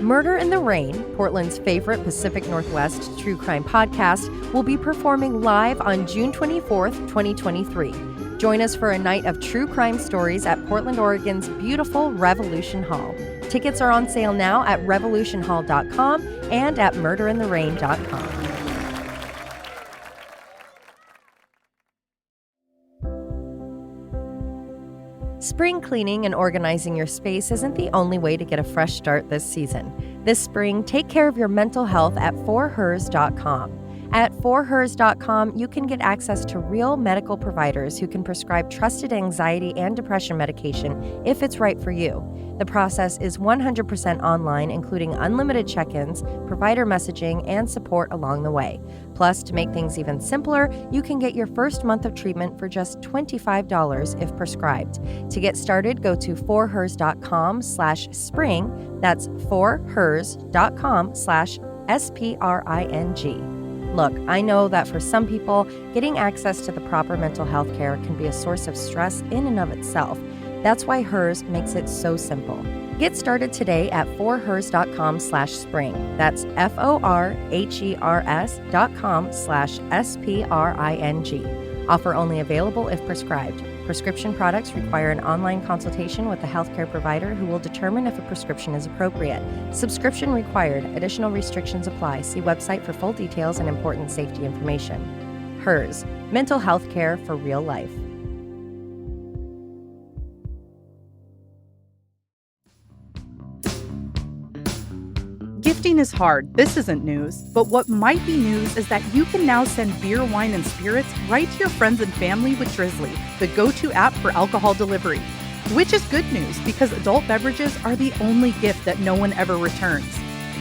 Murder in the Rain, Portland's favorite Pacific Northwest true crime podcast, will be performing live on June 24th, 2023. Join us for a night of true crime stories at Portland, Oregon's beautiful Revolution Hall. Tickets are on sale now at revolutionhall.com and at murderintherain.com. Spring cleaning and organizing your space isn't the only way to get a fresh start this season. This spring, take care of your mental health at forhers.com. At forhers.com, you can get access to real medical providers who can prescribe trusted anxiety and depression medication if it's right for you. The process is 100% online, including unlimited check-ins, provider messaging, and support along the way. Plus, to make things even simpler, you can get your first month of treatment for just $25 if prescribed. To get started, go to forhers.com/spring. That's forhers.com/spring. Look, I know that for some people, getting access to the proper mental health care can be a source of stress in and of itself. That's why HERS makes it so simple. Get started today at forhers.com/spring. That's forhers.com/spring. Offer only available if prescribed. Prescription products require an online consultation with a healthcare provider who will determine if a prescription is appropriate. Subscription required. Additional restrictions apply. See website for full details and important safety information. HERS, mental health care for real life. Gifting is hard. This isn't news. But what might be news is that you can now send beer, wine, and spirits right to your friends and family with Drizzly, the go-to app for alcohol delivery. Which is good news because adult beverages are the only gift that no one ever returns.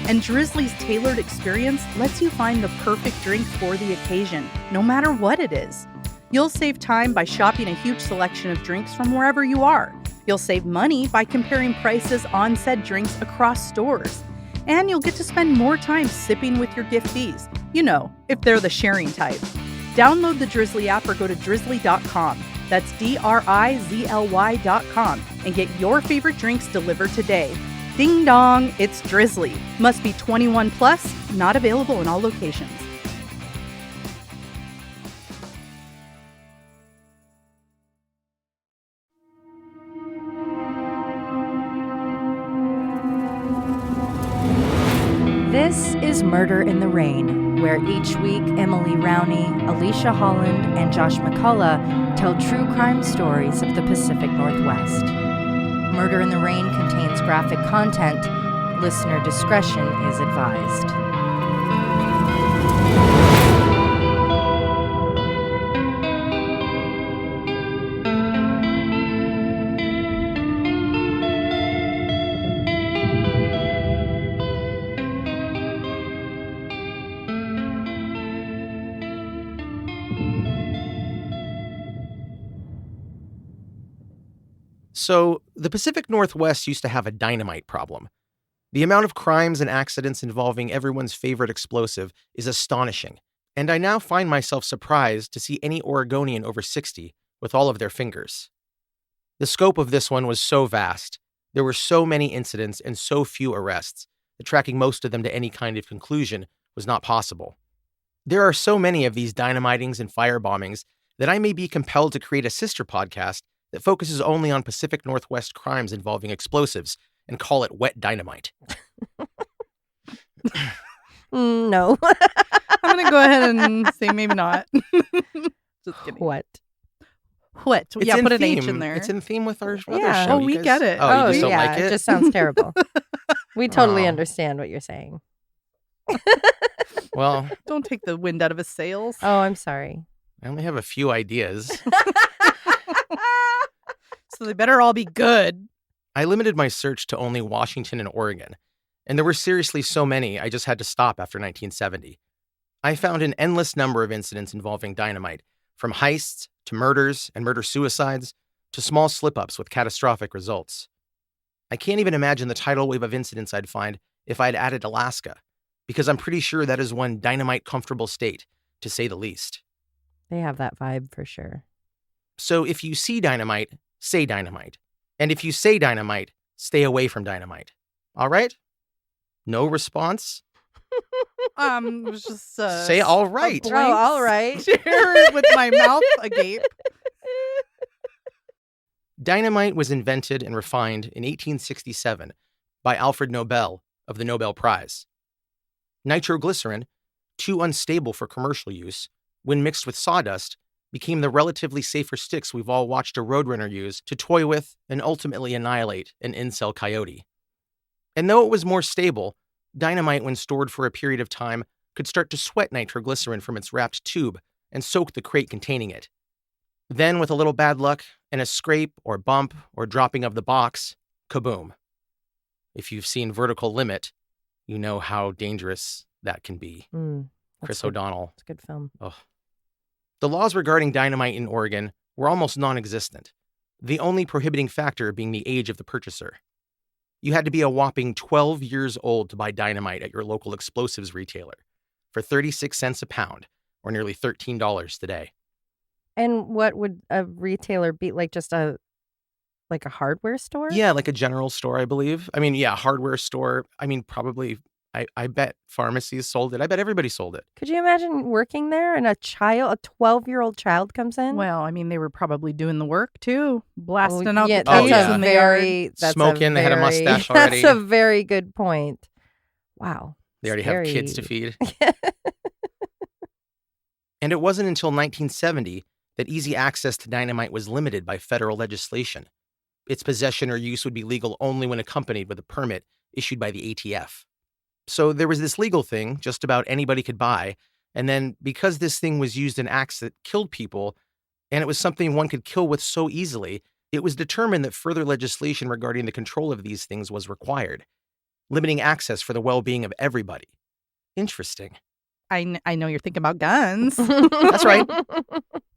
And Drizzly's tailored experience lets you find the perfect drink for the occasion, no matter what it is. You'll save time by shopping a huge selection of drinks from wherever you are. You'll save money by comparing prices on said drinks across stores. And you'll get to spend more time sipping with your giftees. You know, if they're the sharing type. Download the Drizzly app or go to drizzly.com. That's DRIZLY.com and get your favorite drinks delivered today. Ding dong, it's Drizzly. Must be 21 plus, not available in all locations. This is Murder in the Rain, where each week Emily Rowney, Alicia Holland, and Josh McCullough tell true crime stories of the Pacific Northwest. Murder in the Rain contains graphic content. Listener discretion is advised. So, the Pacific Northwest used to have a dynamite problem. The amount of crimes and accidents involving everyone's favorite explosive is astonishing, and I now find myself surprised to see any Oregonian over 60 with all of their fingers. The scope of this one was so vast. There were so many incidents and so few arrests that tracking most of them to any kind of conclusion was not possible. There are so many of these dynamitings and firebombings that I may be compelled to create a sister podcast that focuses only on Pacific Northwest crimes involving explosives and call it Wet Dynamite. No. I'm going to go ahead and say maybe not. Just kidding. What? What? It's Yeah, in put an theme. H in there. It's in theme with our other Yeah. show. Oh, You we guys- get it. Oh, you just don't yeah, like it? It just sounds terrible. We totally Oh. understand what you're saying. Well, Don't take the wind out of his sails. Oh, I'm sorry. I only have a few ideas. So they better all be good. I limited my search to only Washington and Oregon, and there were seriously so many I just had to stop after 1970. I found an endless number of incidents involving dynamite, from heists to murders and murder-suicides to small slip-ups with catastrophic results. I can't even imagine the tidal wave of incidents I'd find if I'd added Alaska, because I'm pretty sure that is one dynamite-comfortable state, to say the least. They have that vibe for sure. So if you see dynamite, say dynamite. And if you say dynamite, stay away from dynamite. All right? No response? It was just Say all right. a blank all right. stare with my mouth agape. Dynamite was invented and refined in 1867 by Alfred Nobel of the Nobel Prize. Nitroglycerin, too unstable for commercial use, when mixed with sawdust, became the relatively safer sticks we've all watched a roadrunner use to toy with and ultimately annihilate an incel coyote. And though it was more stable, dynamite, when stored for a period of time, could start to sweat nitroglycerin from its wrapped tube and soak the crate containing it. Then, with a little bad luck and a scrape or bump or dropping of the box, kaboom. If you've seen Vertical Limit, you know how dangerous that can be. Chris O'Donnell. It's a good film. Oh. The laws regarding dynamite in Oregon were almost non-existent, the only prohibiting factor being the age of the purchaser. You had to be a whopping 12 years old to buy dynamite at your local explosives retailer for 36 cents a pound, or nearly $13 today. And what would a retailer be? Like just a hardware store? Yeah, like a general store, I believe. I mean, yeah, hardware store. I mean, probably, I bet pharmacies sold it. I bet everybody sold it. Could you imagine working there and a 12-year-old child comes in? Well, I mean, they were probably doing the work too, blasting out the that's trees yeah. a in the very yard. Smoking, they had a mustache already. That's a very good point. Wow. They already have kids to feed. And it wasn't until 1970 that easy access to dynamite was limited by federal legislation. Its possession or use would be legal only when accompanied with a permit issued by the ATF. So there was this legal thing just about anybody could buy, and then because this thing was used in acts that killed people, and it was something one could kill with so easily, it was determined that further legislation regarding the control of these things was required, limiting access for the well-being of everybody. Interesting. I know you're thinking about guns. That's right.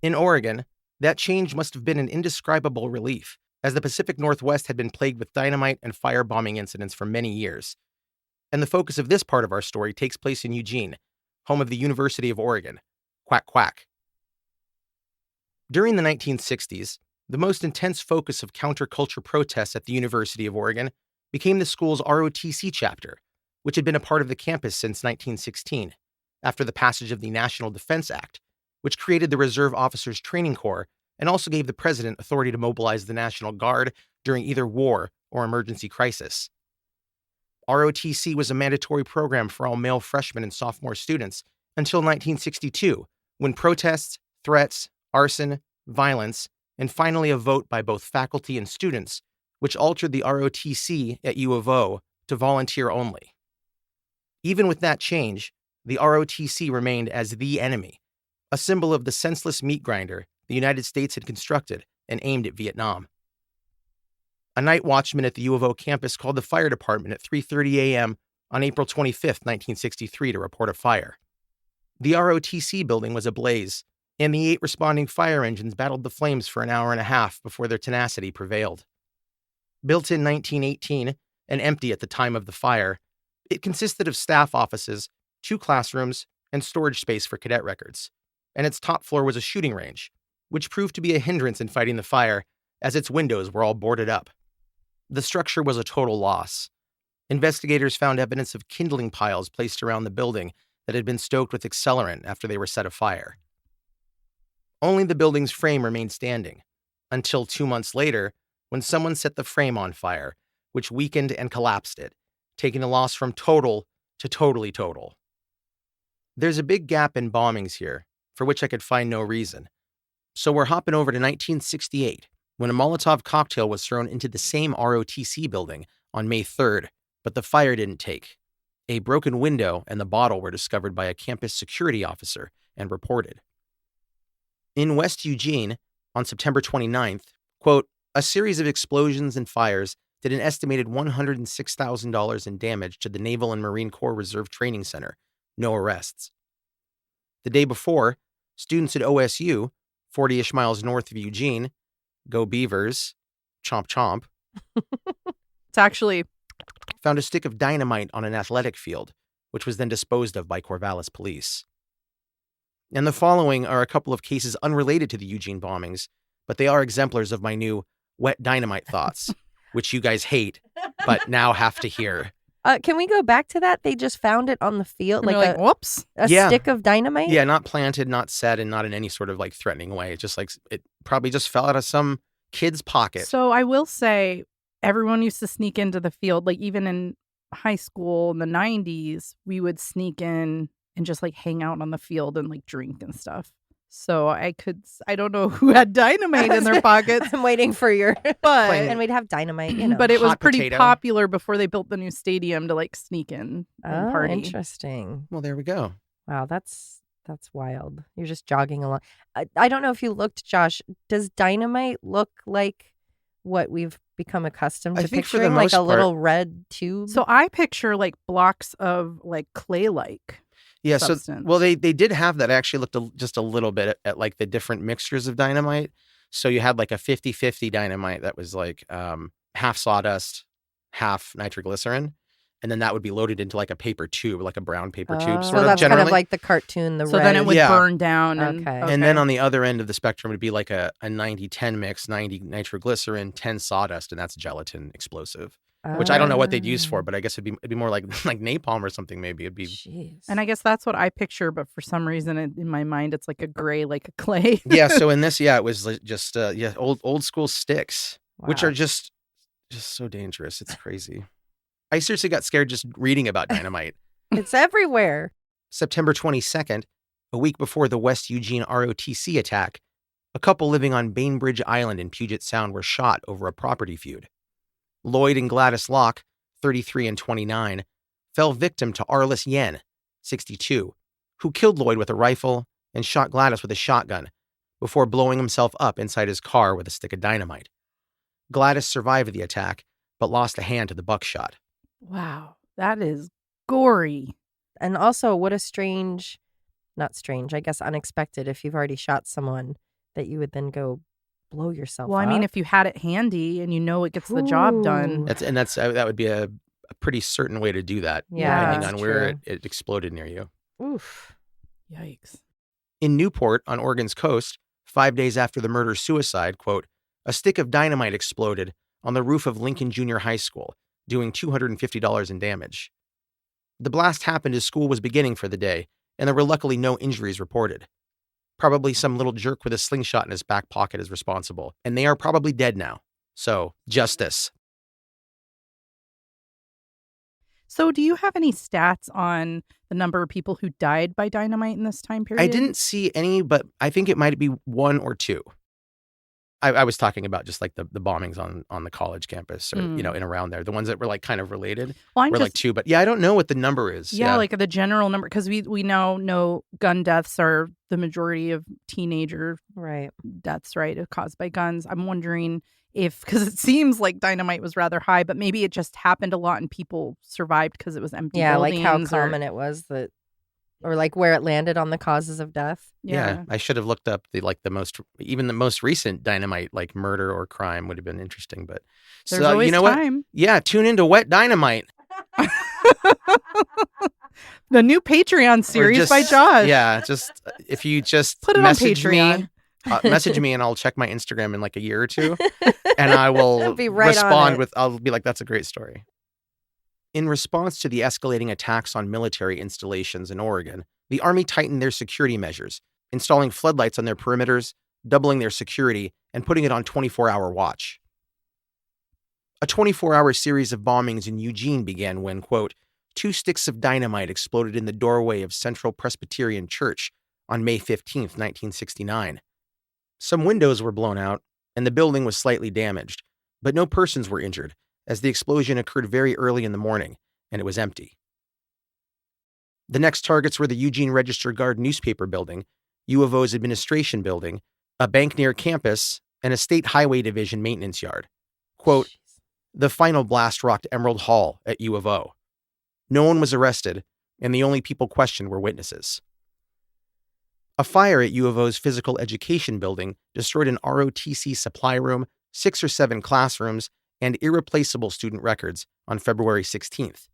In Oregon, that change must have been an indescribable relief, as the Pacific Northwest had been plagued with dynamite and firebombing incidents for many years. And the focus of this part of our story takes place in Eugene, home of the University of Oregon. Quack, quack. During the 1960s, the most intense focus of counterculture protests at the University of Oregon became the school's ROTC chapter, which had been a part of the campus since 1916, after the passage of the National Defense Act, which created the Reserve Officers Training Corps and also gave the president authority to mobilize the National Guard during either war or emergency crisis. ROTC was a mandatory program for all male freshman and sophomore students until 1962, when protests, threats, arson, violence, and finally a vote by both faculty and students, which altered the ROTC at U of O to volunteer only. Even with that change, the ROTC remained as the enemy, a symbol of the senseless meat grinder the United States had constructed and aimed at Vietnam. A night watchman at the U of O campus called the fire department at 3:30 a.m. on April 25, 1963 to report a fire. The ROTC building was ablaze, and the 8 responding fire engines battled the flames for an hour and a half before their tenacity prevailed. Built in 1918 and empty at the time of the fire, it consisted of staff offices, 2 classrooms, and storage space for cadet records, and its top floor was a shooting range, which proved to be a hindrance in fighting the fire, as its windows were all boarded up. The structure was a total loss. Investigators found evidence of kindling piles placed around the building that had been stoked with accelerant after they were set afire. Only the building's frame remained standing, until 2 months later, when someone set the frame on fire, which weakened and collapsed it, taking the loss from total to totally total. There's a big gap in bombings here, for which I could find no reason. So we're hopping over to 1968, when a Molotov cocktail was thrown into the same ROTC building on May 3rd, but the fire didn't take. A broken window and the bottle were discovered by a campus security officer and reported. In West Eugene, on September 29th, quote, a series of explosions and fires did an estimated $106,000 in damage to the Naval and Marine Corps Reserve Training Center. No arrests. The day before, students at OSU, 40-ish miles north of Eugene, go Beavers, chomp chomp, It's actually found a stick of dynamite on an athletic field, which was then disposed of by Corvallis police. And the following are a couple of cases unrelated to the Eugene bombings, but they are exemplars of my new wet dynamite thoughts, which you guys hate, but now have to hear. Can we go back to that? They just found it on the field, And like you're whoops. a Yeah. stick of dynamite? Yeah, not planted, not set, and not in any sort of like threatening way. It's just like it probably just fell out of some kid's pocket. So I will say, everyone used to sneak into the field. Like even in high school in the 90s, we would sneak in and just like hang out on the field and like drink and stuff. So I don't know who had dynamite in their pockets, I'm waiting for your... but And we'd have dynamite, you know. but it was Hot pretty potato. popular before they built the new stadium to like sneak in and Oh, party. interesting. Well, there we go. Wow, that's wild. You're just jogging along. I don't know if you looked, Josh. Does dynamite look like what we've become accustomed I to think for the picturing, like most a part- little red tube? So I picture like blocks of like clay-like. Yeah, substance. so well, they did have that. I actually looked just a little bit at like the different mixtures of dynamite. So you had like a 50-50 dynamite that was like half sawdust, half nitroglycerin, and then that would be loaded into like a paper tube, like a brown paper tube, so sort of that's generally. kind of like the cartoon, the So red. then it would Yeah. burn down. And, Okay. And then on the other end of the spectrum would be like a 90-10 mix, 90 nitroglycerin, 10 sawdust, and that's gelatin explosive. Which I don't know what they'd use for, but I guess it'd be more like napalm or something. Maybe it'd be. Jeez. And I guess that's what I picture, but for some reason in my mind it's like a gray, like a clay. Yeah. So in this, it was just old school sticks, which Wow. are just so dangerous. It's crazy. I seriously got scared just reading about dynamite. It's everywhere. September 22nd, a week before the West Eugene ROTC attack, a couple living on Bainbridge Island in Puget Sound were shot over a property feud. Lloyd and Gladys Locke, 33 and 29, fell victim to Arliss Yen, 62, who killed Lloyd with a rifle and shot Gladys with a shotgun before blowing himself up inside his car with a stick of dynamite. Gladys survived the attack, but lost a hand to the buckshot. Wow. That is gory. And also, what a not strange, I guess unexpected, if you've already shot someone, that you would then go blow yourself Well, up. I mean, if you had it handy and you know it gets the job done. Ooh. That would be a pretty certain way to do that, Yeah, depending that's on where true. it exploded near you. Oof. Yikes. In Newport, on Oregon's coast, 5 days after the murder-suicide, quote, a stick of dynamite exploded on the roof of Lincoln Junior High School, doing $250 in damage. The blast happened as school was beginning for the day, and there were luckily no injuries reported. Probably some little jerk with a slingshot in his back pocket is responsible, and they are probably dead now. So, justice. So do you have any stats on the number of people who died by dynamite in this time period? I didn't see any, but I think it might be one or two. I was talking about just like the bombings on the college campus or, in and around there. The ones that were like kind of related Well, were like two. But yeah, I don't know what the number is. Yeah, like the general number, because we now know gun deaths are the majority of teenager Right. deaths, right, caused by guns. I'm wondering because it seems like dynamite was rather high, but maybe it just happened a lot and people survived because it was empty Yeah, like how buildings or- common it was that, or like where it landed on the causes of death. Yeah, I should have looked up the most recent dynamite like murder or crime would have been interesting. But There's so always you know what? time. Yeah, tune into Wet Dynamite. The new Patreon Or series just- by Josh. Yeah, just if you just Put it on message Patreon. me, message me, and I'll check my Instagram in like a year or two, and I will Be right on respond it. with. I'll be like, "That's a great story." In response to the escalating attacks on military installations in Oregon, the Army tightened their security measures, installing floodlights on their perimeters, doubling their security, and putting it on 24-hour watch. A 24-hour series of bombings in Eugene began when, quote, 2 sticks of dynamite exploded in the doorway of Central Presbyterian Church on May 15, 1969. Some windows were blown out, and the building was slightly damaged, but no persons were injured, as the explosion occurred very early in the morning, and it was empty. The next targets were the Eugene Register-Guard newspaper building, U of O's administration building, a bank near campus, and a state highway division maintenance yard. Quote, the final blast rocked Emerald Hall at U of O. No one was arrested, and the only people questioned were witnesses. A fire at U of O's physical education building destroyed an ROTC supply room, 6 or 7 classrooms, and irreplaceable student records on February 16th.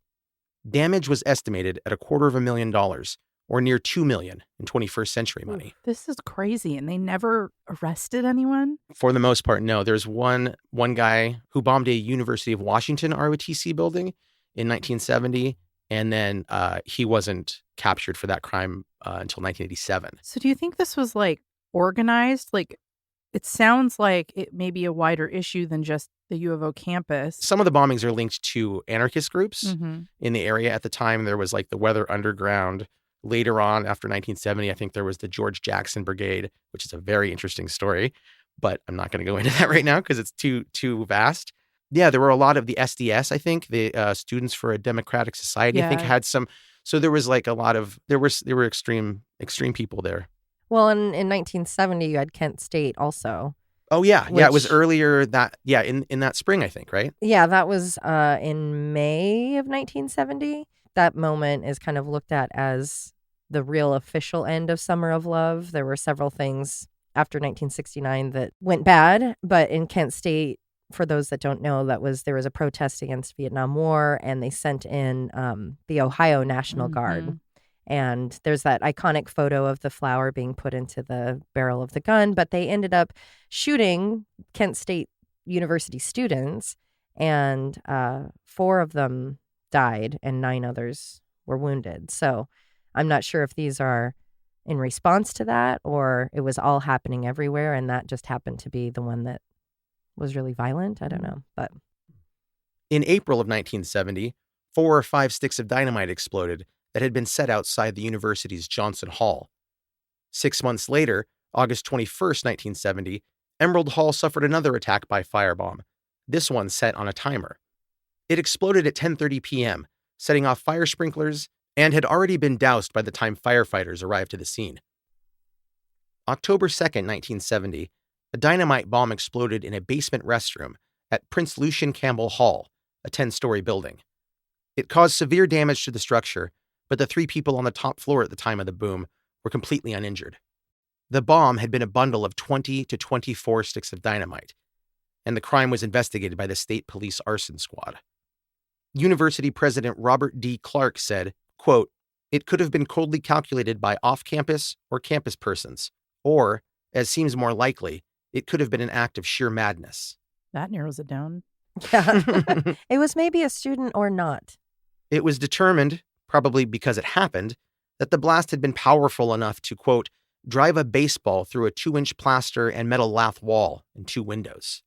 Damage was estimated at $250,000, or near $2 million in 21st century money. This is crazy. And they never arrested anyone? For the most part, no. There's one guy who bombed a University of Washington ROTC building, in 1970, and then he wasn't captured for that crime until 1987. So do you think this was organized? It sounds like it may be a wider issue than just the U of O campus. Some of the bombings are linked to anarchist groups Mm-hmm. in the area at the time. There was the Weather Underground. Later on, after 1970, I think there was the George Jackson Brigade, which is a very interesting story, but I'm not going to go into that right now because it's too vast. Yeah, there were a lot of the SDS, I think, the Students for a Democratic Society, I think had some. So there was a lot of, there were extreme people there. Well, in 1970, you had Kent State also. Oh, yeah. Yeah, it was earlier in that spring, I think, right? Yeah, that was in May of 1970. That moment is kind of looked at as the real official end of Summer of Love. There were several things after 1969 that went bad, but in Kent State, for those that don't know, there was a protest against Vietnam War, and they sent in the Ohio National Guard. And there's that iconic photo of the flower being put into the barrel of the gun, but they ended up shooting Kent State University students, and 4 of them died and 9 others were wounded. So I'm not sure if these are in response to that or it was all happening everywhere and that just happened to be the one that was really violent. I don't know. But in April of 1970, 4 or 5 sticks of dynamite exploded that had been set outside the university's Johnson Hall. 6 months later, August 21st, 1970, Emerald Hall suffered another attack by firebomb, this one set on a timer. It exploded at 10:30 p.m., setting off fire sprinklers, and had already been doused by the time firefighters arrived to the scene. October 2nd, 1970, a dynamite bomb exploded in a basement restroom at Prince Lucian Campbell Hall, a 10-story building. It caused severe damage to the structure, but the 3 people on the top floor at the time of the boom were completely uninjured. The bomb had been a bundle of 20 to 24 sticks of dynamite, and the crime was investigated by the State Police Arson Squad. University President Robert D. Clark said, quote, "It could have been coldly calculated by off-campus or campus persons, or, as seems more likely, it could have been an act of sheer madness." That narrows it down. yeah, it was maybe a student or not. It was determined, probably because it happened, that the blast had been powerful enough to, quote, "drive a baseball through a 2-inch plaster and metal lath wall and 2 windows."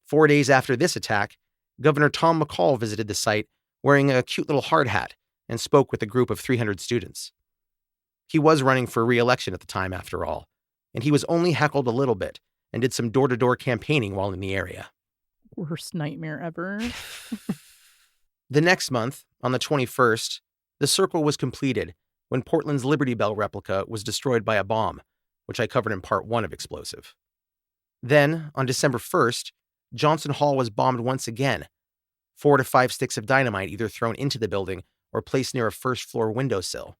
4 days after this attack, Governor Tom McCullough visited the site wearing a cute little hard hat and spoke with a group of 300 students. He was running for re-election at the time, after all, and he was only heckled a little bit and did some door-to-door campaigning while in the area. Worst nightmare ever. The next month, on the 21st, the circle was completed when Portland's Liberty Bell replica was destroyed by a bomb, which I covered in part 1 of Explosive. Then, on December 1st, Johnson Hall was bombed once again. 4 to 5 sticks of dynamite either thrown into the building or placed near a first-floor windowsill.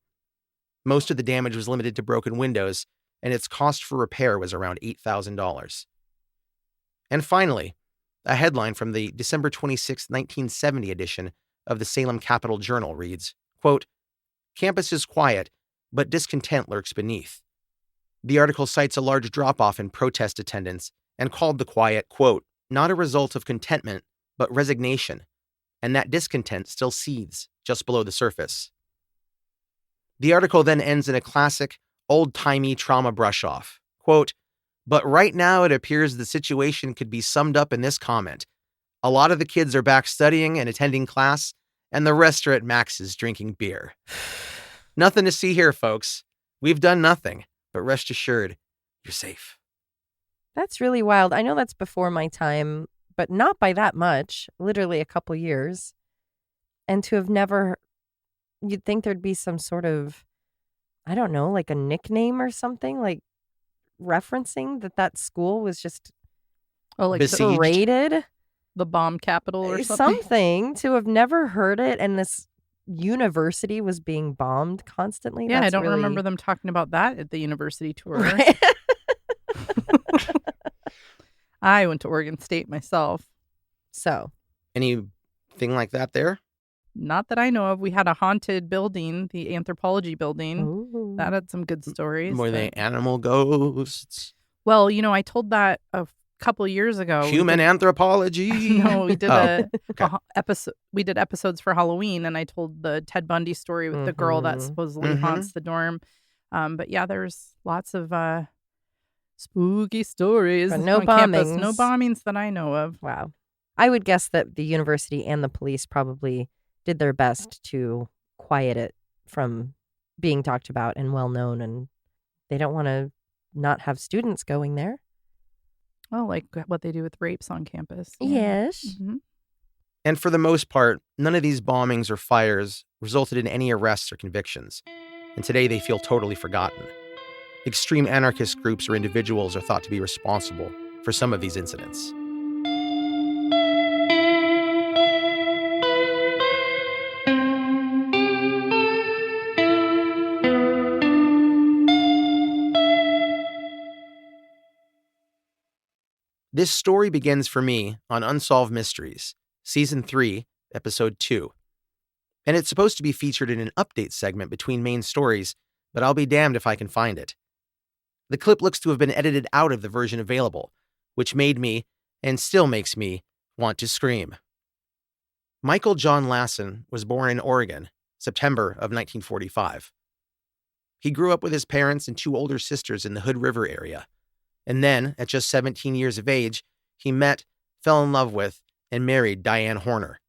Most of the damage was limited to broken windows, and its cost for repair was around $8,000. And finally, a headline from the December 26, 1970 edition of the Salem Capital Journal reads, quote, "Campus is quiet, but discontent lurks beneath." The article cites a large drop-off in protest attendance and called the quiet, quote, "not a result of contentment, but resignation, and that discontent still seethes just below the surface." The article then ends in a classic, old-timey trauma brush-off, quote, "But right now it appears the situation could be summed up in this comment. A lot of the kids are back studying and attending class, and the rest are at Max's drinking beer. Nothing to see here, folks. We've done nothing, but rest assured, you're safe." That's really wild. I know that's before my time, but not by that much, literally a couple years. And to have never, you'd think there'd be some sort of, I don't know, like a nickname or something, like referencing that school was just Besieged. raided. The bomb capital or something. Something to have never heard it, and this university was being bombed constantly. Yeah, That's I don't really... remember them talking about that at the university tour. Right. I went to Oregon State myself. So, Anything like that there? Not that I know of. We had a haunted building, the anthropology building. ooh. That had some good stories. Were they animal ghosts? Well, I told that couple years ago. Human anthropology. No, we did okay. episode. We did episodes for Halloween, and I told the Ted Bundy story with the girl that supposedly haunts the dorm. But yeah, there's lots of spooky stories But no on campus. bombings. No bombings that I know of. Wow. I would guess that the university and the police probably did their best to quiet it from being talked about and well known, and they don't want to not have students going there. Well, like what they do with rapes on campus. Yes. Mm-hmm. And for the most part, none of these bombings or fires resulted in any arrests or convictions. And today they feel totally forgotten. Extreme anarchist groups or individuals are thought to be responsible for some of these incidents. This story begins for me on Unsolved Mysteries, Season 3, Episode 2. And it's supposed to be featured in an update segment between main stories, but I'll be damned if I can find it. The clip looks to have been edited out of the version available, which made me, and still makes me, want to scream. Michael John Lassen was born in Oregon, September of 1945. He grew up with his parents and 2 older sisters in the Hood River area. And then, at just 17 years of age, he met, fell in love with, and married Diane Horner.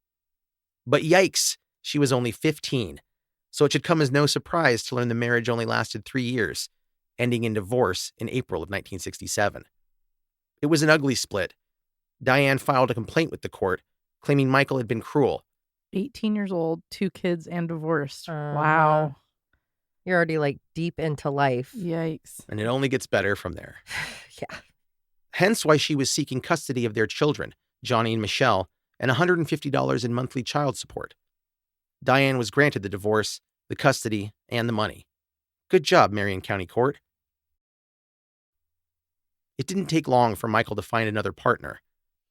But yikes, she was only 15, so it should come as no surprise to learn the marriage only lasted 3 years, ending in divorce in April of 1967. It was an ugly split. Diane filed a complaint with the court, claiming Michael had been cruel. 18 years old, 2 kids, and divorced. Wow. You're already like deep into life. Yikes. And it only gets better from there. Yeah. Hence why she was seeking custody of their children, Johnny and Michelle, and $150 in monthly child support. Diane was granted the divorce, the custody, and the money. Good job, Marion County Court. It didn't take long for Michael to find another partner,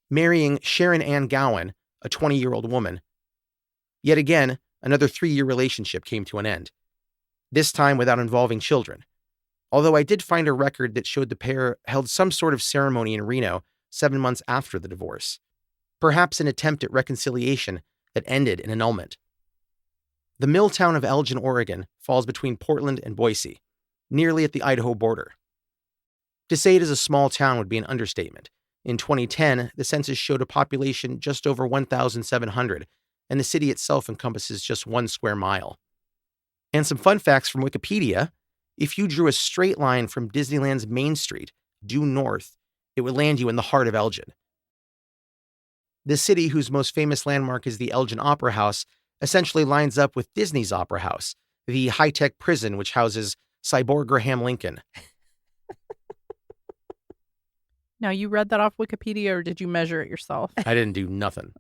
marrying Sharon Ann Gowan, a 20-year-old woman. Yet again, another 3-year relationship came to an end, this time without involving children. Although I did find a record that showed the pair held some sort of ceremony in Reno 7 months after the divorce, perhaps an attempt at reconciliation that ended in annulment. The mill town of Elgin, Oregon, falls between Portland and Boise, nearly at the Idaho border. To say it is a small town would be an understatement. In 2010, the census showed a population just over 1,700, and the city itself encompasses just 1 square mile. And some fun facts from Wikipedia: if you drew a straight line from Disneyland's Main Street, due north, it would land you in the heart of Elgin. The city, whose most famous landmark is the Elgin Opera House, essentially lines up with Disney's Opera House, the high-tech prison which houses Cyborg Graham Lincoln. Now, you read that off Wikipedia, or did you measure it yourself? I didn't do nothing.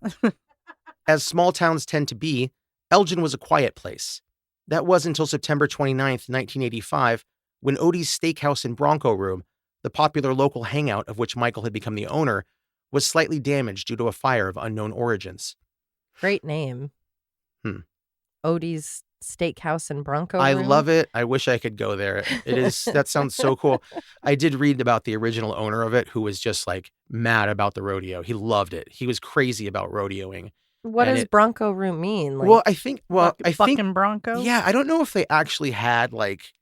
As small towns tend to be, Elgin was a quiet place. That was until September 29th, 1985, when Odie's Steakhouse and Bronco Room, the popular local hangout of which Michael had become the owner, was slightly damaged due to a fire of unknown origins. Great name. Odie's Steakhouse and Bronco I Room. love it. I wish I could go there. That sounds so cool. I did read about the original owner of it, who was just like mad about the rodeo. He loved it. He was crazy about rodeoing. What does Bronco Room mean? Well, I think fucking Bronco. Yeah, I don't know if they actually had like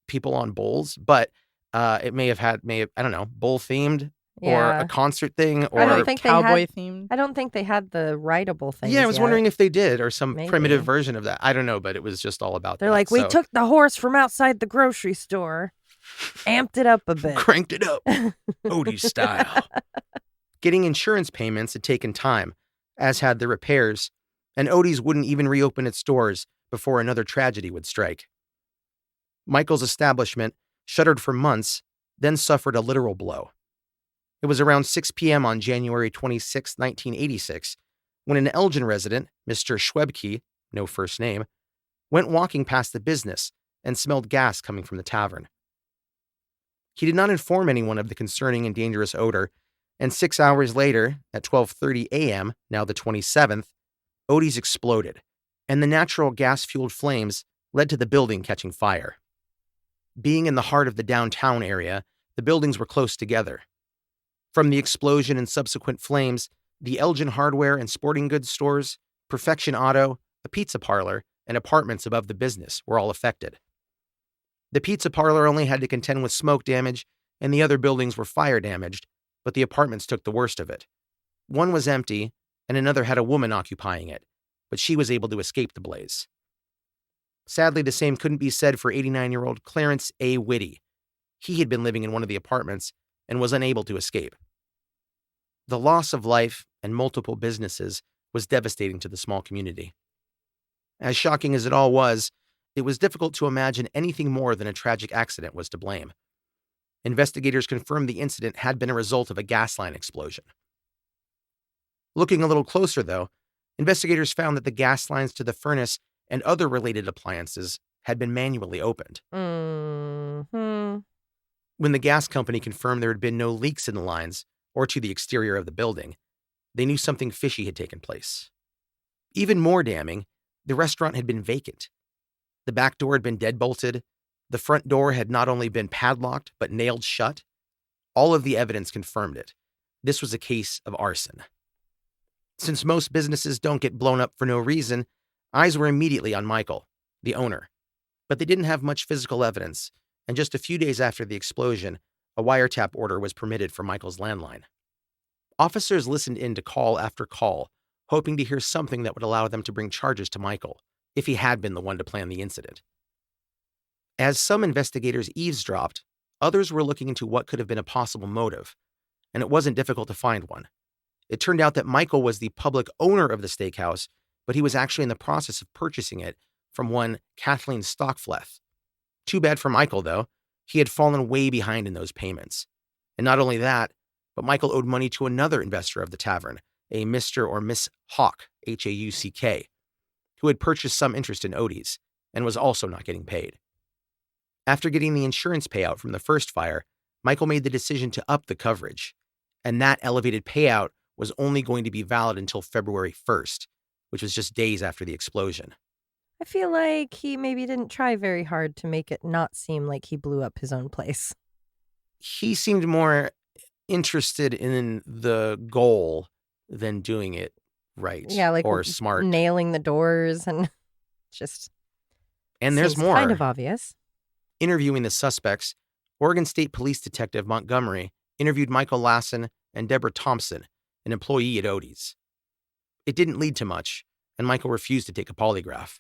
people on bulls, but it may have I don't know, bull themed or a concert thing or cowboy themed. I don't think they had the rideable thing. Yeah, I was wondering if they did or some Maybe. primitive version of that. I don't know, but it was just all about They're that. like, we took the horse from outside the grocery store, amped it up a bit. Cranked it up, Odie style. Getting insurance payments had taken time, as had the repairs, and Odie's wouldn't even reopen its doors before another tragedy would strike. Michael's establishment shuttered for months, then suffered a literal blow. It was around 6 p.m. on January 26, 1986, when an Elgin resident, Mr. Schwebke, no first name, went walking past the business and smelled gas coming from the tavern. He did not inform anyone of the concerning and dangerous odor, and 6 hours later, at 12:30 a.m., now the 27th, Odie's exploded, and the natural gas-fueled flames led to the building catching fire. Being in the heart of the downtown area, the buildings were close together. From the explosion and subsequent flames, the Elgin hardware and sporting goods stores, Perfection Auto, a pizza parlor, and apartments above the business were all affected. The pizza parlor only had to contend with smoke damage, and the other buildings were fire damaged, but the apartments took the worst of it. One was empty, and another had a woman occupying it, but she was able to escape the blaze. Sadly, the same couldn't be said for 89-year-old Clarence A. Whitty. He had been living in one of the apartments and was unable to escape. The loss of life and multiple businesses was devastating to the small community. As shocking as it all was, it was difficult to imagine anything more than a tragic accident was to blame. Investigators confirmed the incident had been a result of a gas line explosion. Looking a little closer, though, investigators found that the gas lines to the furnace and other related appliances had been manually opened. Mm-hmm. When the gas company confirmed there had been no leaks in the lines or to the exterior of the building, they knew something fishy had taken place. Even more damning, the restaurant had been vacant. The back door had been deadbolted. The front door had not only been padlocked, but nailed shut. All of the evidence confirmed it. This was a case of arson. Since most businesses don't get blown up for no reason, eyes were immediately on Michael, the owner. But they didn't have much physical evidence, and just a few days after the explosion, a wiretap order was permitted for Michael's landline. Officers listened in to call after call, hoping to hear something that would allow them to bring charges to Michael, if he had been the one to plan the incident. As some investigators eavesdropped, others were looking into what could have been a possible motive, and it wasn't difficult to find one. It turned out that Michael was the public owner of the steakhouse, but he was actually in the process of purchasing it from one Kathleen Stockfleth. Too bad for Michael, though. He had fallen way behind in those payments. And not only that, but Michael owed money to another investor of the tavern, a Mr. or Miss Hawk, Hauck, who had purchased some interest in Odie's and was also not getting paid. After getting the insurance payout from the first fire, Michael made the decision to up the coverage, and that elevated payout was only going to be valid until February 1st, which was just days after the explosion. I feel like he maybe didn't try very hard to make it not seem like he blew up his own place. He seemed more interested in the goal than doing it right, Yeah, like or smart. Nailing the doors and just And there's seems more. kind of obvious. Interviewing the suspects, Oregon State Police Detective Montgomery interviewed Michael Lassen and Deborah Thompson, an employee at Odie's. It didn't lead to much, and Michael refused to take a polygraph.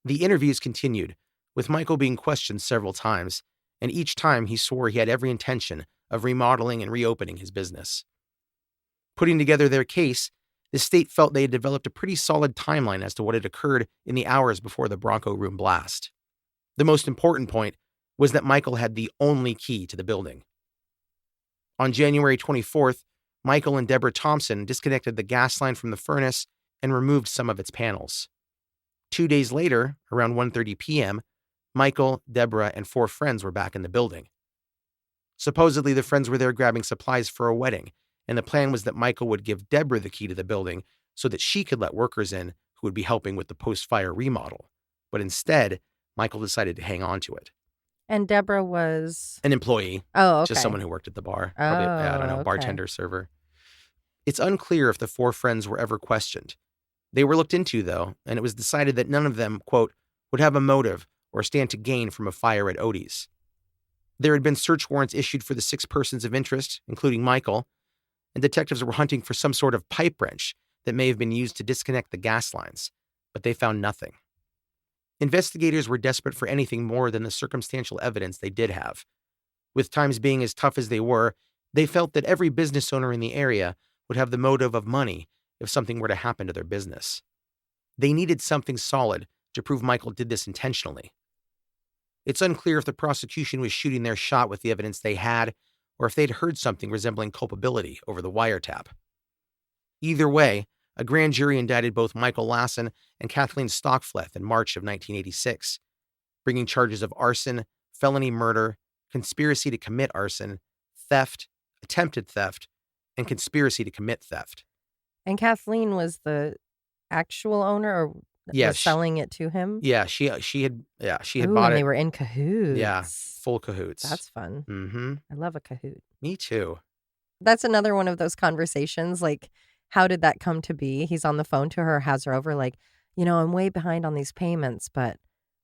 The interviews continued, with Michael being questioned several times, and each time he swore he had every intention of remodeling and reopening his business. Putting together their case, the state felt they had developed a pretty solid timeline as to what had occurred in the hours before the Bronco room blast. The most important point was that Michael had the only key to the building. On January 24th, Michael and Deborah Thompson disconnected the gas line from the furnace and removed some of its panels. 2 days later, around 1:30 p.m., Michael, Deborah, and 4 friends were back in the building. Supposedly, the friends were there grabbing supplies for a wedding, and the plan was that Michael would give Deborah the key to the building so that she could let workers in who would be helping with the post-fire remodel. But instead, Michael decided to hang on to it. And Deborah was An employee. Oh, okay. Just someone who worked at the bar. Probably, I don't know, okay. bartender, server. It's unclear if the 4 friends were ever questioned. They were looked into, though, and it was decided that none of them, quote, would have a motive or stand to gain from a fire at Odie's. There had been search warrants issued for the 6 persons of interest, including Michael, and detectives were hunting for some sort of pipe wrench that may have been used to disconnect the gas lines, but they found nothing. Investigators were desperate for anything more than the circumstantial evidence they did have. With times being as tough as they were, they felt that every business owner in the area would have the motive of money if something were to happen to their business. They needed something solid to prove Michael did this intentionally. It's unclear if the prosecution was shooting their shot with the evidence they had, or if they'd heard something resembling culpability over the wiretap. Either way, a grand jury indicted both Michael Lassen and Kathleen Stockfleth in March of 1986, bringing charges of arson, felony murder, conspiracy to commit arson, theft, attempted theft, and conspiracy to commit theft. And Kathleen was the actual owner, or was selling it to him? Yeah, she had Ooh, bought and it. they were in cahoots. Yeah, full cahoots. That's fun. Mm-hmm. I love a cahoot. Me too. That's another one of those conversations. Like, how did that come to be? He's on the phone to her, has her over, like, I'm way behind on these payments, but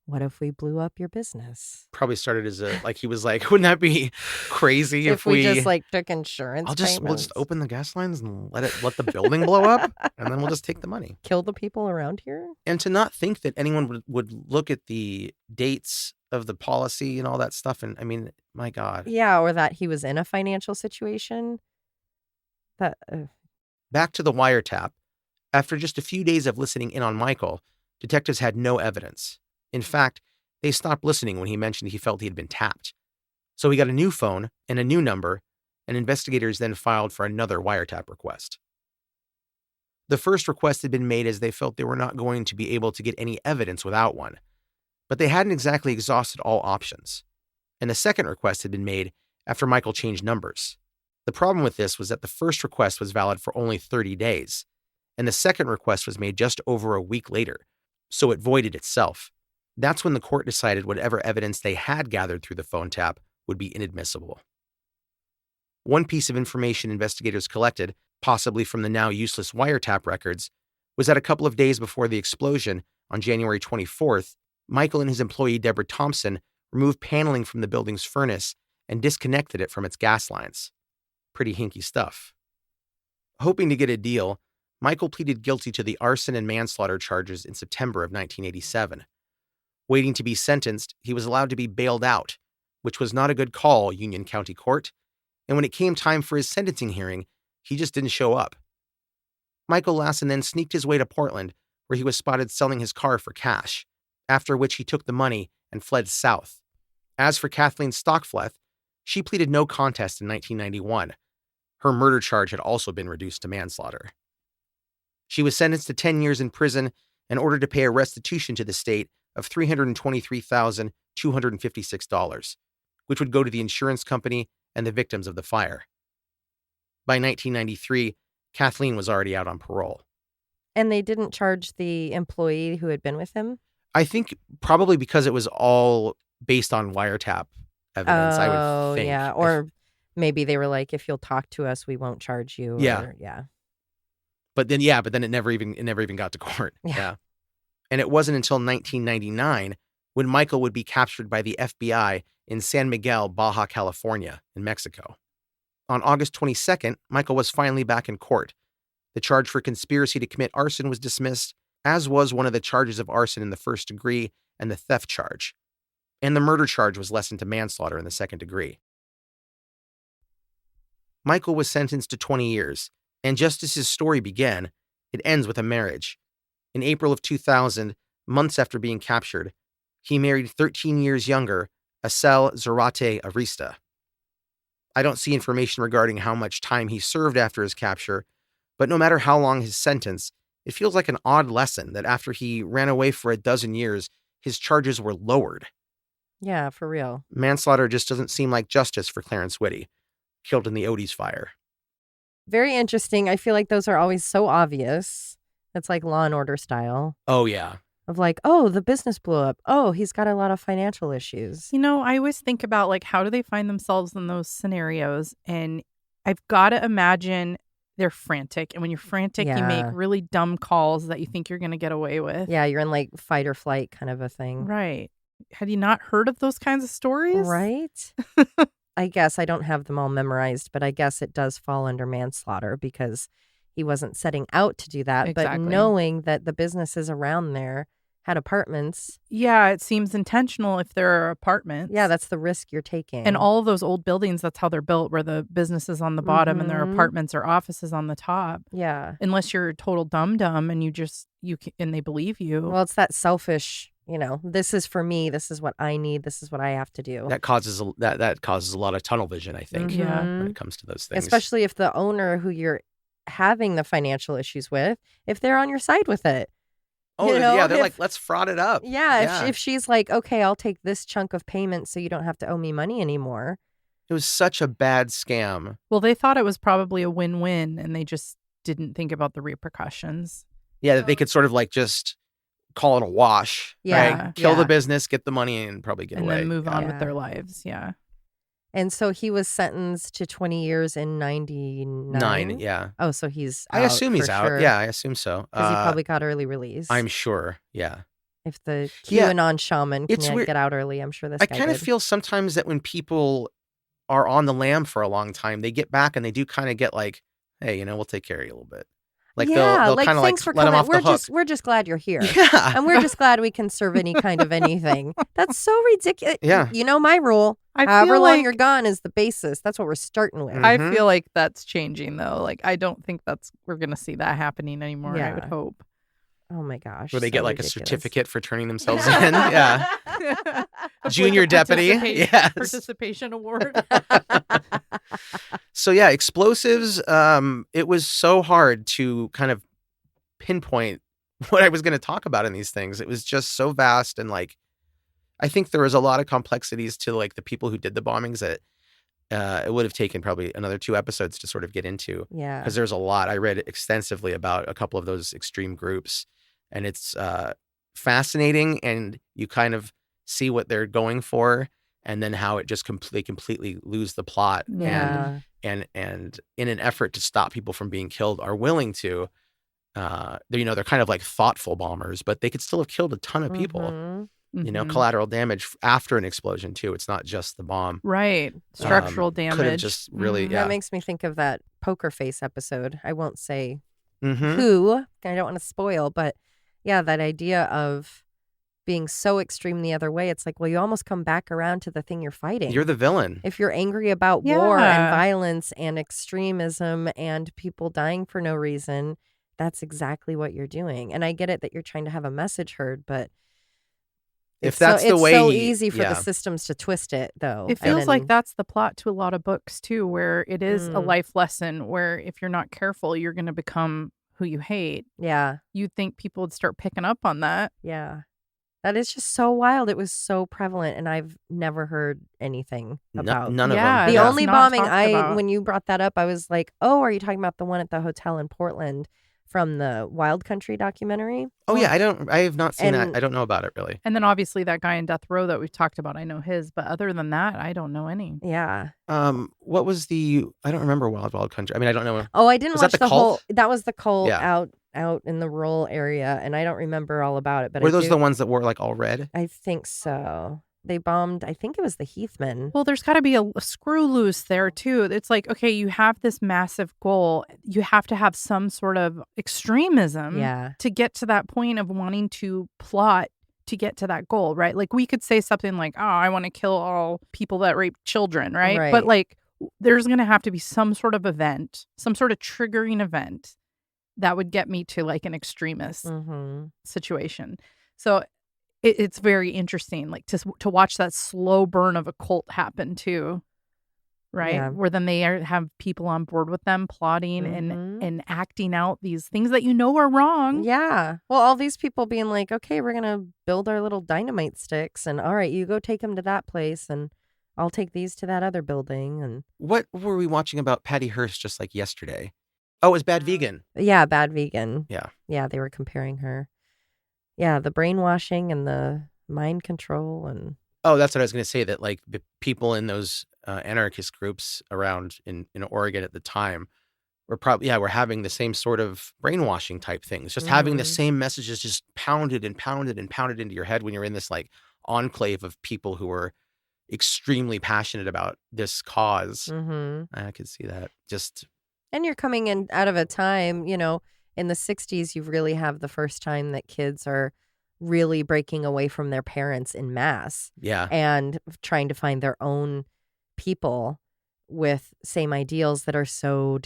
what if we blew up your business? Probably started as he was like, wouldn't that be crazy if we just like took insurance we'll payments? just open the gas lines and let the building blow up, and then we'll just take the money. Kill the people around here? And to not think that anyone would look at the dates of the policy and all that stuff. And I mean, my God. Yeah, or that he was in a financial situation. Back to the wiretap. After just a few days of listening in on Michael, detectives had no evidence. In fact, they stopped listening when he mentioned he felt he had been tapped. So he got a new phone and a new number, and investigators then filed for another wiretap request. The first request had been made as they felt they were not going to be able to get any evidence without one, but they hadn't exactly exhausted all options. And the second request had been made after Michael changed numbers. The problem with this was that the first request was valid for only 30 days, and the second request was made just over a week later, so it voided itself. That's when the court decided whatever evidence they had gathered through the phone tap would be inadmissible. One piece of information investigators collected, possibly from the now useless wiretap records, was that a couple of days before the explosion, on January 24th, Michael and his employee Deborah Thompson removed paneling from the building's furnace and disconnected it from its gas lines. Pretty hinky stuff. Hoping to get a deal, Michael pleaded guilty to the arson and manslaughter charges in September of 1987. Waiting to be sentenced, he was allowed to be bailed out, which was not a good call, Union County Court, and when it came time for his sentencing hearing, he just didn't show up. Michael Lassen then sneaked his way to Portland, where he was spotted selling his car for cash, after which he took the money and fled south. As for Kathleen Stockfleth, she pleaded no contest in 1991. Her murder charge had also been reduced to manslaughter. She was sentenced to 10 years in prison and ordered to pay a restitution to the state of $323,256, which would go to the insurance company and the victims of the fire. By 1993, Kathleen was already out on parole. And they didn't charge the employee who had been with him? I think probably because it was all based on wiretap evidence, I would think. Yeah. Or maybe they were like, if you'll talk to us, we won't charge you. Yeah. Yeah. But then it never even got to court. Yeah. And it wasn't until 1999 when Michael would be captured by the FBI in San Miguel, Baja California, in Mexico. On August 22nd, Michael was finally back in court. The charge for conspiracy to commit arson was dismissed, as was one of the charges of arson in the first degree and the theft charge. And the murder charge was lessened to manslaughter in the second degree. Michael was sentenced to 20 years, and just as his story began, it ends with a marriage. In April of 2000, months after being captured, he married 13 years younger Acel Zarate Arista. I don't see information regarding how much time he served after his capture, but no matter how long his sentence, it feels like an odd lesson that after he ran away for a dozen years, his charges were lowered. Yeah, for real. Manslaughter just doesn't seem like justice for Clarence Whitty, killed in the Odie's fire. Very interesting. I feel like those are always so obvious. It's like Law and Order style. Oh, yeah. Of like, oh, the business blew up. Oh, he's got a lot of financial issues. I always think about like, how do they find themselves in those scenarios? And I've got to imagine they're frantic. And when you're frantic, you make really dumb calls that you think you're going to get away with. Yeah, you're in like fight or flight kind of a thing. Right. Had you not heard of those kinds of stories? Right. I guess I don't have them all memorized, but I guess it does fall under manslaughter because he wasn't setting out to do that. Exactly. But knowing that the businesses around there had apartments. Yeah, it seems intentional if there are apartments. Yeah, that's the risk you're taking. And all of those old buildings, that's how they're built, where the business is on the bottom and their apartments or offices on the top. Yeah. Unless you're a total dum-dum and and they believe you. Well, it's that selfish, this is for me. This is what I need. This is what I have to do. That causes a lot of tunnel vision, I think, when it comes to those things. Especially if the owner who you're having the financial issues with, if they're on your side with it. Oh, yeah, they're like, let's fraud it up. Yeah, if she's like, okay, I'll take this chunk of payment so you don't have to owe me money anymore. It was such a bad scam. Well, they thought it was probably a win-win, and they just didn't think about the repercussions. Yeah, that they could sort of like just call it a wash. Yeah. Right? Kill the business, get the money, and probably get away. And then move on with their lives, yeah. And so he was sentenced to 20 years in 99? Yeah. Oh, so he's out. I assume he's for out. sure. Yeah, I assume so. Because he probably got early release. I'm sure. Yeah. If the Yeah. QAnon shaman It's can weird. get out early, I'm sure this I guy kind of did. feel sometimes that when people are on the lam for a long time, they get back and they do kind of get like, hey, we'll take care of you a little bit. Like they'll kind of thanks for let them coming. off the hook. We're just glad you're here. Yeah. And we're just glad we can serve any kind of anything. That's so ridiculous. Yeah. You know my rule. I However feel long like you're gone is the basis. That's what we're starting with. I Mhm. feel like that's changing though. Like I don't think we're gonna see that happening anymore. I would Yeah. hope. Oh my gosh. Where they so get like ridiculous. a certificate for turning themselves in. Yeah. Junior deputy. Yes. Participation award. So yeah, explosives. It was so hard to kind of pinpoint what I was going to talk about in these things. It was just so vast, and like, I think there was a lot of complexities to like the people who did the bombings that it would have taken probably another 2 episodes to sort of get into. Yeah. Because there's a lot. I read extensively about a couple of those extreme groups, and it's fascinating, and you kind of see what they're going for, and then how it just they completely lose the plot. Yeah. And in an effort to stop people from being killed, are willing to, they're kind of like thoughtful bombers, but they could still have killed a ton of people. Mhm. Mhm. Collateral damage after an explosion too. It's not just the bomb. Right. Structural damage. Could have just really, Mhm. yeah. That makes me think of that poker face episode. I won't say Mhm. who. I don't want to spoil, but yeah, that idea of being so extreme the other way. It's like, well, you almost come back around to the thing you're fighting. You're the villain. If you're angry about war and Yeah. violence and extremism and people dying for no reason, that's exactly what you're doing. And I get it that you're trying to have a message heard, but If that's the way it's so he- easy for yeah. the systems to twist it, though. It And feels like then- that's the plot to a lot of books too, where it is a Mm. life lesson where if you're not careful, you're going to become who you hate. Yeah, You'd think people would start picking up on that. yeah. That is just so wild. It was so prevalent, and I've never heard anything about None Yeah, of the them. that's only not bombing talked about. when you brought that up, I was like, oh, are you talking about the one at the hotel in Portland from the Wild Country documentary? Oh yeah, I have not seen And- that. I don't know about it really. And then obviously that guy in Death Row that we've talked about, I know his, but other than that, I don't know any. Yeah. What was I don't remember Wild Country. I mean, I don't know. Oh, I didn't Was that watch the the whole. cult? That was the cult Yeah. out in the rural area, and I don't remember all about it. But Were I those do- the ones that were like all red? I think so. They bombed. I think it was the Heathman. Well, there's got to be a screw loose there too. It's like, okay, you have this massive goal. You have to have some sort of extremism Yeah. to get to that point of wanting to plot to get to that goal, right? Like we could say something like, oh, I want to kill all people that rape children, right? Right. But like there's going to have to be some sort of event, some sort of triggering event that would get me to like an extremist Mm-hmm. situation. So it's very interesting, like to watch that slow burn of a cult happen too, right? Yeah. Where then they have people on board with them plotting Mhm. and acting out these things that you know are wrong. Yeah. Well, all these people being like, okay, we're gonna build our little dynamite sticks, and all right, you go take them to that place, and I'll take these to that other building, and What were we watching about Patty Hearst just like yesterday? Oh, it was Bad Vegan. yeah, Bad Vegan. Yeah. Yeah, they were comparing her. Yeah, the brainwashing and the mind control, and Oh, that's what I was going to say. That like the people in those anarchist groups around in Oregon at the time were probably were having the same sort of brainwashing type things, just having the Mhm. same messages just pounded and pounded and pounded into your head when you're in this like enclave of people who were extremely passionate about this cause. mm-hmm. I could see that. Just And you're coming in out of a time, in the 60s, you really have the first time that kids are really breaking away from their parents in mass yeah. and trying to find their own people with same ideals that are so.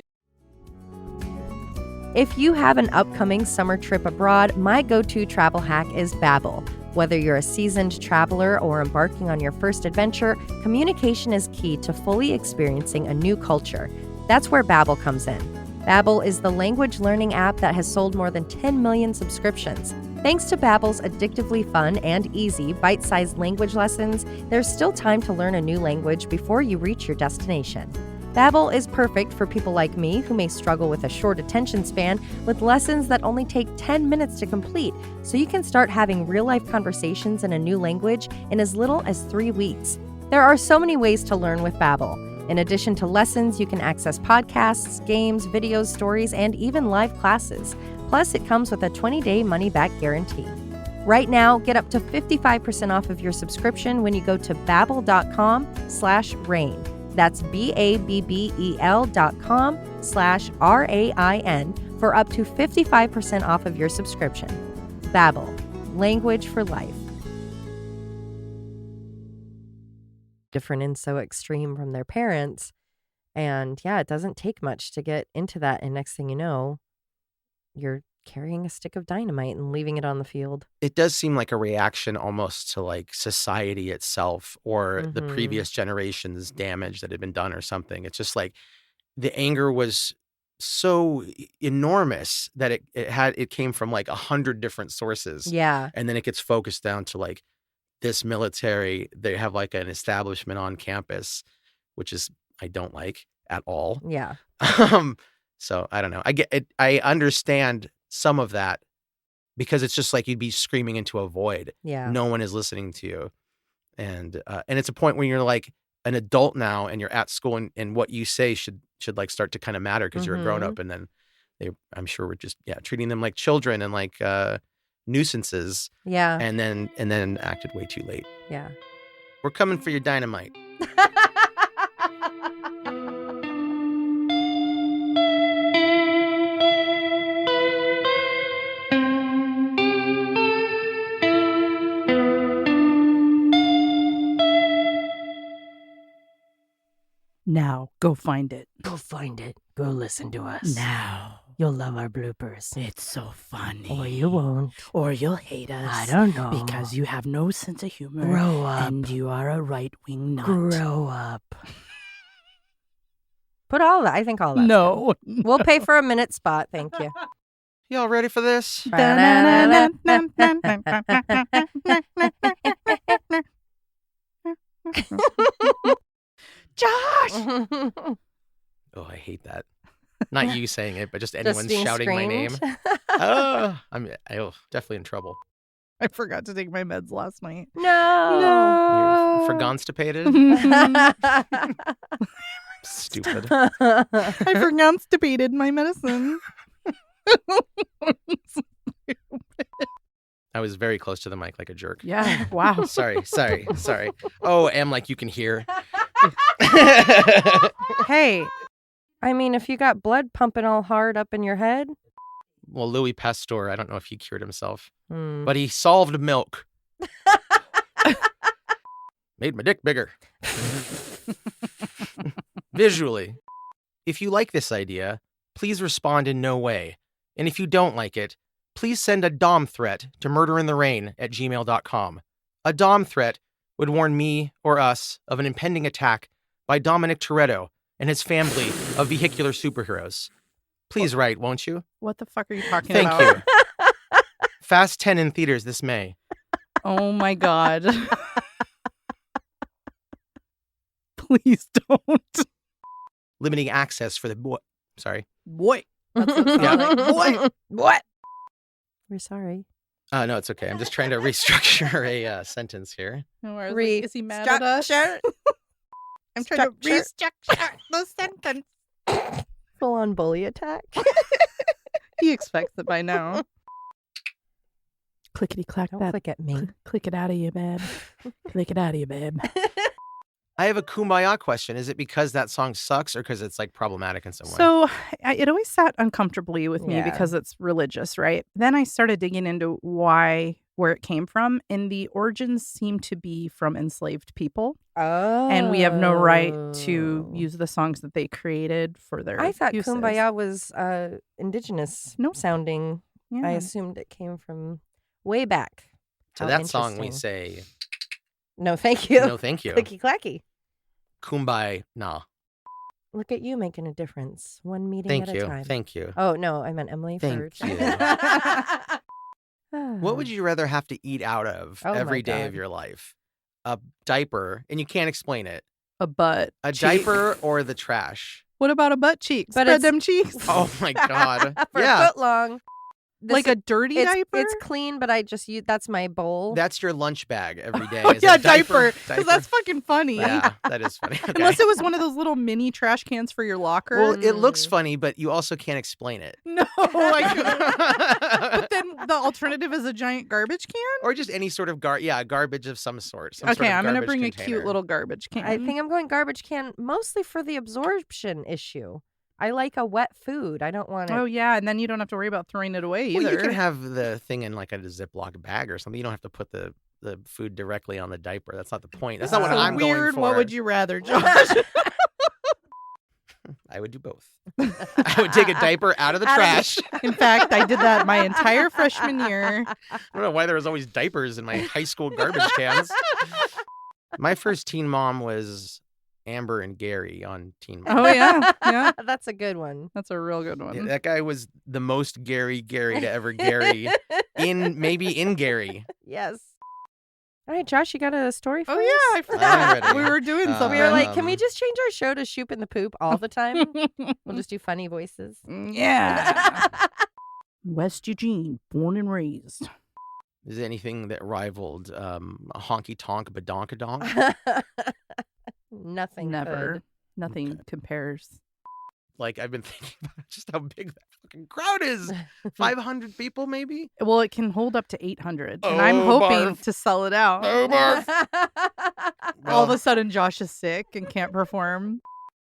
If you have an upcoming summer trip abroad, my go-to travel hack is Babbel. Whether you're a seasoned traveler or embarking on your first adventure, communication is key to fully experiencing a new culture. That's where Babbel comes in. Babbel is the language learning app that has sold more than 10 million subscriptions. Thanks to Babbel's addictively fun and easy bite-sized language lessons, there's still time to learn a new language before you reach your destination. Babbel is perfect for people like me who may struggle with a short attention span with lessons that only take 10 minutes to complete, so you can start having real-life conversations in a new language in as little as 3 weeks. There are so many ways to learn with Babbel. In addition to lessons, you can access podcasts, games, videos, stories, and even live classes. Plus, it comes with a 20-day money-back guarantee. Right now, get up to 55% off of your subscription when you go to babbel.com/rain. That's BABBEL.com/RAIN for up to 55% off of your subscription. Babbel, language for life. Different and so extreme from their parents. And yeah, it doesn't take much to get into that. And next thing you know, you're carrying a stick of dynamite and leaving it on the field. It does seem like a reaction almost to like society itself or the previous generation's damage that had been done or something. It's just like the anger was so enormous that it came from like 100 different sources. Yeah. And then it gets focused down to like this military. They have like an establishment on campus, which is I don't like at all. Yeah. So I don't know. I get it. I understand some of that because it's just like you'd be screaming into a void. Yeah. No one is listening to you. And it's a point when you're like an adult now and you're at school and what you say should like start to kind of matter because you're a grown up, and then I'm sure we're just treating them like children and like nuisances. Yeah. And then acted way too late. Yeah. We're coming for your dynamite. Now, go find it. Go find it. Go listen to us. Now. You'll love our bloopers. It's so funny. Or you won't. Or you'll hate us. I don't know. Because you have no sense of humor. Grow up. And you are a right-wing nut. Grow up. Put all that. I think all that. No. We'll pay for a minute spot. Thank you. Y'all ready for this? Josh! Oh, I hate that. Not you saying it, but just anyone being shouting my name. screamed. I'm definitely in trouble. I forgot to take my meds last night. No. You're for constipated? Stupid. I constipated my medicine. I was very close to the mic like a jerk. Yeah, wow. Sorry. Oh, like you can hear. Hey. I mean, if you got blood pumping all hard up in your head. Well, Louis Pasteur, I don't know if he cured himself, but he solved milk. Made my dick bigger. Visually. If you like this idea, please respond in no way. And if you don't like it, please send a DOM threat to murderintherain@gmail.com. A DOM threat would warn me or us of an impending attack by Dominic Toretto and his family of vehicular superheroes. Please write, won't you? What the fuck are you talking Thank about? you. Fast 10 in theaters this May. Oh my God. Please don't. Limiting access for the boy. Sorry. Boy. That's what it sounded like. Boy. What? We're sorry. No, it's okay. I'm just trying to restructure a sentence here. No, I was like, is he mad at us? I'm trying to restructure the sentence. Full on bully attack. He expects it by now. Clickety clack Don't that. click at me. Click it out of you, babe. Click it out of you, babe. I have a kumbaya question. Is it because that song sucks or because it's like problematic in some way? So it always sat uncomfortably with me Yeah. because it's religious, right? Then I started digging into where it came from, and the origins seem to be from enslaved people. Oh. And we have no right to use the songs that they created for their I thought uses. Kumbaya was indigenous Nope. sounding. Yeah. I assumed it came from way back. To How that song, we interesting. say, No, thank you. no, thank you. Clicky clacky. Kumbaya, nah. Look at you making a difference. One meeting Thank at you. a time. Thank you. Oh, no, I meant Emily Thank first. you. What would you rather have to eat out of Oh my every day of God. your life? A diaper, and you can't explain it. A butt. A cheek. diaper or the trash? What about a butt cheek? But Spread it's- them cheeks. Oh my God. For a Yeah. foot long. Like a dirty diaper? It's clean, but I just use that's my bowl. That's your lunch bag every day. Oh, is yeah, a diaper. Because that's fucking funny. Yeah, that is funny. Okay. Unless it was one of those little mini trash cans for your locker. Well, it looks funny, but you also can't explain it. No, but then the alternative is a giant garbage can? Or just any sort of garbage of some sort. Okay, I'm going to bring container. a cute little garbage can. I think I'm going garbage can mostly for the absorption issue. I like a wet food. I don't want it. Oh, yeah, and then you don't have to worry about throwing it away either. Well, you can have the thing in like a Ziploc bag or something. You don't have to put the food directly on the diaper. That's not the point. That's not what I'm going weird. for. What would you rather, Josh? I would do both. I would take a diaper out of the trash. In fact, I did that my entire freshman year. I don't know why there was always diapers in my high school garbage cans. My first teen mom was Amber and Gary on Teen Mom. Oh, yeah. Yeah. That's a good one. That's a real good one. Yeah, that guy was the most Gary to ever Gary in Gary. Yes. All right, Josh, you got a story for us? Oh, yeah. I forgot. Alrighty. We were doing something. We were like, can we just change our show to Shoop in the Poop all the time? We'll just do funny voices. Yeah. West Eugene, born and raised. Is there anything that rivaled a honky tonk badonkadonk? Nothing. Never. could. Nothing compares. Like, I've been thinking about just how big that fucking crowd is. 500 people, maybe? Well, it can hold up to 800. Oh, And I'm hoping barf. to sell it out. Oh, barf. All of a sudden, Josh is sick and can't perform.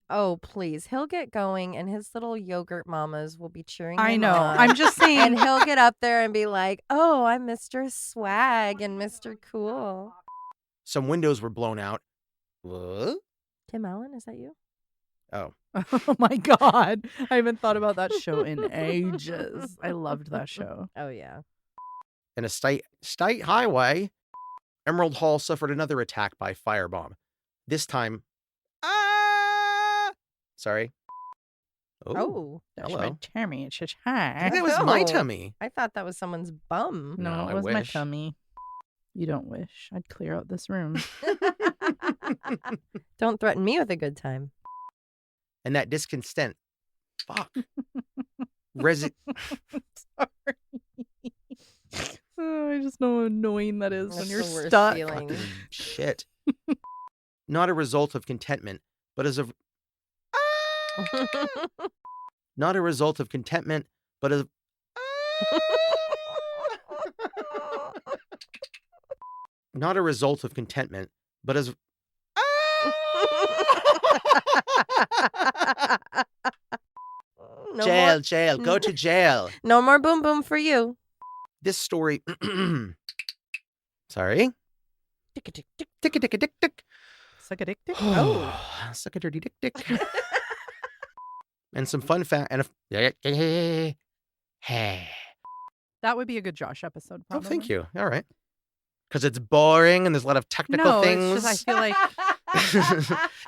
Oh, please. He'll get going and his little yogurt mamas will be cheering I him know. on. I'm just saying. And he'll get up there and be like, oh, I'm Mr. Swag and Mr. Cool. Some windows were blown out. What? Tim Allen, is that you? Oh. Oh, my God. I haven't thought about that show in ages. I loved that show. Oh, yeah. In a state highway, Emerald Hall suffered another attack by firebomb. This time, sorry. Oh. That's hello. my tummy. It's just I high. think that was my No. tummy. I thought that was someone's bum. No, No, I it was my wish. tummy. You don't wish. I'd clear out this room. Don't threaten me with a good time. And that discontent. Fuck. Sorry. Oh, I just know how annoying that is when That's you're the worst stuck. feeling. Fucking shit. Not a result of contentment, but as a not a result of contentment, but as not a result of contentment, but as No jail, more- jail, go to jail. No more boom boom for you. This story sorry. Tick, tick, tick. Tick tick tick tick. Suck a dick dick. Oh, suck a dirty dick dick. And some fun fact and hey. That would be a good Josh episode, Oh, probably. thank you. All right. Because it's boring and there's a lot of technical No, things. it's just I feel like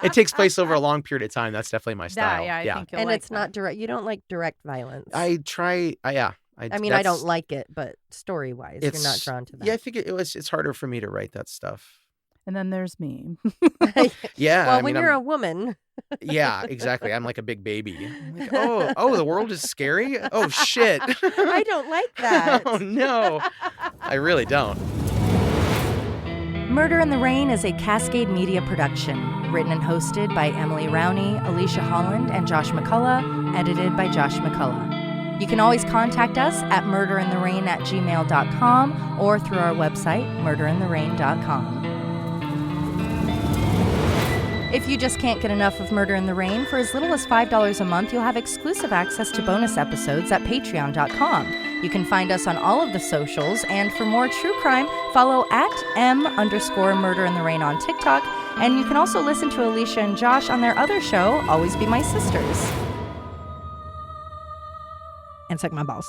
It takes place over a long period of time. That's definitely my style. yeah, I think you'll And like it's not direct. You don't like direct violence. I try. Yeah. I mean, I don't like it, but story wise, you're not it's- drawn to that. Yeah, I think it's harder for me to write that stuff. And then there's me. Yeah. Well, I when mean, you're a woman. yeah, exactly. I'm like a big baby. I'm like, oh, the world is scary. Oh shit. I don't like that. Oh no, I really don't. Murder in the Rain is a Cascade Media production, written and hosted by Emily Rowney, Alicia Holland, and Josh McCullough, edited by Josh McCullough. You can always contact us at murderintherain@gmail.com or through our website, murderintherain.com. If you just can't get enough of Murder in the Rain, for as little as $5 a month, you'll have exclusive access to bonus episodes at patreon.com. You can find us on all of the socials, and for more true crime, follow @M_Murder in the Rain on TikTok, and you can also listen to Alicia and Josh on their other show, Always Be My Sisters. And suck my balls.